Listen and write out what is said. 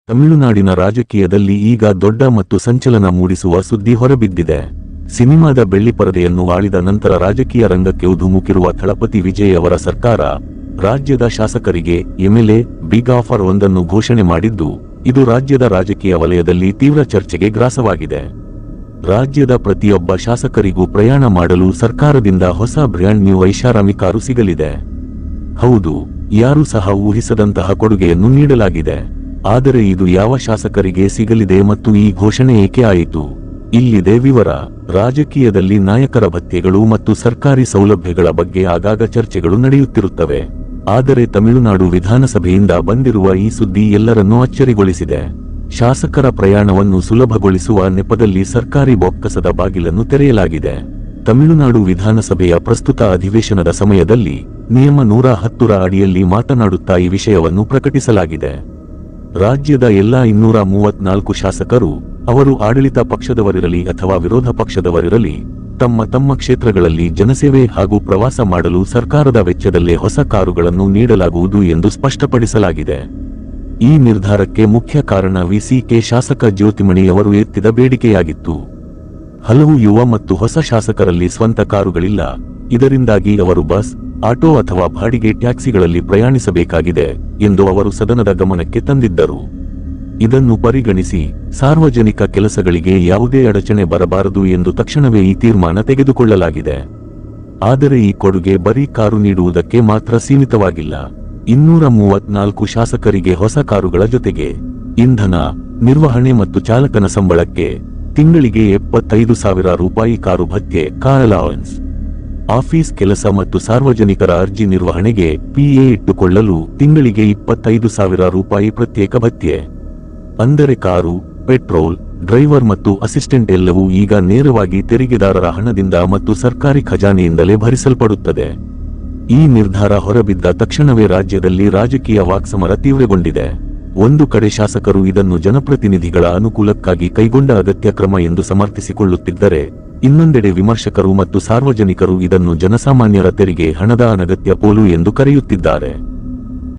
ತಮಿಳುನಾಡಿನ ರಾಜಕೀಯದಲ್ಲಿ ಈಗ ದೊಡ್ಡ ಮತ್ತು ಸಂಚಲನ ಮೂಡಿಸುವ ಸುದ್ದಿ ಹೊರಬಿದ್ದಿದೆ. ಸಿನಿಮಾದ ಬೆಳ್ಳಿಪರದೆಯನ್ನು ಆಳಿದ ನಂತರ ರಾಜಕೀಯ ರಂಗಕ್ಕೆ ಉಧುಮುಕಿರುವ ಥಳಪತಿ ವಿಜಯ್ ಅವರ ಸರ್ಕಾರ ರಾಜ್ಯದ ಶಾಸಕರಿಗೆ ಎಂಎಲ್ಎ ಬಿಗ್ ಆಫರ್ ಒಂದನ್ನು ಘೋಷಣೆ ಮಾಡಿದ್ದು, ಇದು ರಾಜ್ಯದ ರಾಜಕೀಯ ವಲಯದಲ್ಲಿ ತೀವ್ರ ಚರ್ಚೆಗೆ ಗ್ರಾಸವಾಗಿದೆ. ರಾಜ್ಯದ ಪ್ರತಿಯೊಬ್ಬ ಶಾಸಕರಿಗೂ ಪ್ರಯಾಣ ಮಾಡಲು ಸರ್ಕಾರದಿಂದ ಹೊಸ ಬ್ರ್ಯಾಂಡ್ ನ್ಯೂ ಐಷಾರಾಮಿ ಕಾರು ಸಿಗಲಿದೆ. ಹೌದು, ಯಾರೂ ಸಹ ಊಹಿಸದಂತಹ ಕೊಡುಗೆಯನ್ನು ನೀಡಲಾಗಿದೆ. ಆದರೆ ಇದು ಯಾವ ಶಾಸಕರಿಗೆ ಸಿಗಲಿದೆ ಮತ್ತು ಈ ಘೋಷಣೆ ಏಕೆ ಆಯಿತು? ಇಲ್ಲಿದೆ ವಿವರ. ರಾಜಕೀಯದಲ್ಲಿ ನಾಯಕರ ಭತ್ಯೆಗಳು ಮತ್ತು ಸರ್ಕಾರಿ ಸೌಲಭ್ಯಗಳ ಬಗ್ಗೆ ಆಗಾಗ ಚರ್ಚೆಗಳು ನಡೆಯುತ್ತಿರುತ್ತವೆ. ಆದರೆ ತಮಿಳುನಾಡು ವಿಧಾನಸಭೆಯಿಂದ ಬಂದಿರುವ ಈ ಸುದ್ದಿ ಎಲ್ಲರನ್ನೂ ಅಚ್ಚರಿಗೊಳಿಸಿದೆ. ಶಾಸಕರ ಪ್ರಯಾಣವನ್ನು ಸುಲಭಗೊಳಿಸುವ ನೆಪದಲ್ಲಿ ಸರ್ಕಾರಿ ಬೊಕ್ಕಸದ ಬಾಗಿಲನ್ನು ತೆರೆಯಲಾಗಿದೆ. ತಮಿಳುನಾಡು ವಿಧಾನಸಭೆಯ ಪ್ರಸ್ತುತ ಅಧಿವೇಶನದ ಸಮಯದಲ್ಲಿ ನಿಯಮ 110ರ ಅಡಿಯಲ್ಲಿ ಮಾತನಾಡುತ್ತಾ ಈ ವಿಷಯವನ್ನು ಪ್ರಕಟಿಸಲಾಗಿದೆ. ರಾಜ್ಯದ ಎಲ್ಲಾ 234 ಶಾಸಕರು, ಅವರು ಆಡಳಿತ ಪಕ್ಷದವರಿರಲಿ ಅಥವಾ ವಿರೋಧ ಪಕ್ಷದವರಿರಲಿ, ತಮ್ಮ ಕ್ಷೇತ್ರಗಳಲ್ಲಿ ಜನಸೇವೆ ಹಾಗೂ ಪ್ರವಾಸ ಮಾಡಲು ಸರ್ಕಾರದ ವೆಚ್ಚದಲ್ಲೇ ಹೊಸ ಕಾರುಗಳನ್ನು ನೀಡಲಾಗುವುದು ಎಂದು ಸ್ಪಷ್ಟಪಡಿಸಲಾಗಿದೆ. ಈ ನಿರ್ಧಾರಕ್ಕೆ ಮುಖ್ಯ ಕಾರಣ ವಿಸಿಕೆ ಶಾಸಕ ಜ್ಯೋತಿಮಣಿ ಅವರು ಎತ್ತಿದ ಬೇಡಿಕೆಯಾಗಿತ್ತು. ಹಲವು ಯುವ ಮತ್ತು ಹೊಸ ಶಾಸಕರಲ್ಲಿ ಸ್ವಂತ ಕಾರುಗಳಿಲ್ಲ. ಇದರಿಂದಾಗಿ ಅವರು ಬಸ್, ಆಟೋ ಅಥವಾ ಬಾಡಿಗೆ ಟ್ಯಾಕ್ಸಿಗಳಲ್ಲಿ ಪ್ರಯಾಣಿಸಬೇಕಾಗಿದೆ ಎಂದು ಅವರು ಸದನದ ಗಮನಕ್ಕೆ ತಂದಿದ್ದರು. ಇದನ್ನು ಪರಿಗಣಿಸಿ ಸಾರ್ವಜನಿಕ ಕೆಲಸಗಳಿಗೆ ಯಾವುದೇ ಅಡಚಣೆ ಬರಬಾರದು ಎಂದು ತಕ್ಷಣವೇ ಈ ತೀರ್ಮಾನ ತೆಗೆದುಕೊಳ್ಳಲಾಗಿದೆ. ಆದರೆ ಈ ಕೊಡುಗೆ ಬರೀ ಕಾರು ನೀಡುವುದಕ್ಕೆ ಮಾತ್ರ ಸೀಮಿತವಾಗಿಲ್ಲ. 234 ಶಾಸಕರಿಗೆ ಹೊಸ ಕಾರುಗಳ ಜೊತೆಗೆ ಇಂಧನ, ನಿರ್ವಹಣೆ ಮತ್ತು ಚಾಲಕನ ಸಂಬಳಕ್ಕೆ ತಿಂಗಳಿಗೆ 75,000 ರೂಪಾಯಿ ಕಾರು ಭತ್ಯೆ, ಕಾರ್ ಅಲೌನ್ಸ್, ಆಫೀಸ್ ಕೆಲಸ ಮತ್ತು ಸಾರ್ವಜನಿಕರ ಅರ್ಜಿ ನಿರ್ವಹಣೆಗೆ ಪಿಎ ಇಟ್ಟುಕೊಳ್ಳಲು ತಿಂಗಳಿಗೆ 25,000 ರೂಪಾಯಿ ಪ್ರತ್ಯೇಕ ಭತ್ಯೆ. ಅಂದರೆ ಕಾರು, ಪೆಟ್ರೋಲ್, ಡ್ರೈವರ್ ಮತ್ತು ಅಸಿಸ್ಟೆಂಟ್ ಎಲ್ಲವೂ ಈಗ ನೇರವಾಗಿ ತೆರಿಗೆದಾರರ ಹಣದಿಂದ ಮತ್ತು ಸರ್ಕಾರಿ ಖಜಾನೆಯಿಂದಲೇ ಭರಿಸಲ್ಪಡುತ್ತದೆ. ಈ ನಿರ್ಧಾರ ಹೊರಬಿದ್ದ ತಕ್ಷಣವೇ ರಾಜ್ಯದಲ್ಲಿ ರಾಜಕೀಯ ವಾಕ್ಸಮರ ತೀವ್ರಗೊಂಡಿದೆ. ಒಂದು ಕಡೆ ಶಾಸಕರು ಇದನ್ನು ಜನಪ್ರತಿನಿಧಿಗಳ ಅನುಕೂಲಕ್ಕಾಗಿ ಕೈಗೊಂಡ ಅಗತ್ಯ ಕ್ರಮ ಎಂದು ಸಮರ್ಥಿಸಿಕೊಳ್ಳುತ್ತಿದ್ದರೆ, ಇನ್ನೊಂದೆಡೆ ವಿಮರ್ಶಕರು ಮತ್ತು ಸಾರ್ವಜನಿಕರು ಇದನ್ನು ಜನಸಾಮಾನ್ಯರ ತೆರಿಗೆ ಹಣದ ಅನಗತ್ಯ ಪೋಲು ಎಂದು ಕರೆಯುತ್ತಿದ್ದಾರೆ.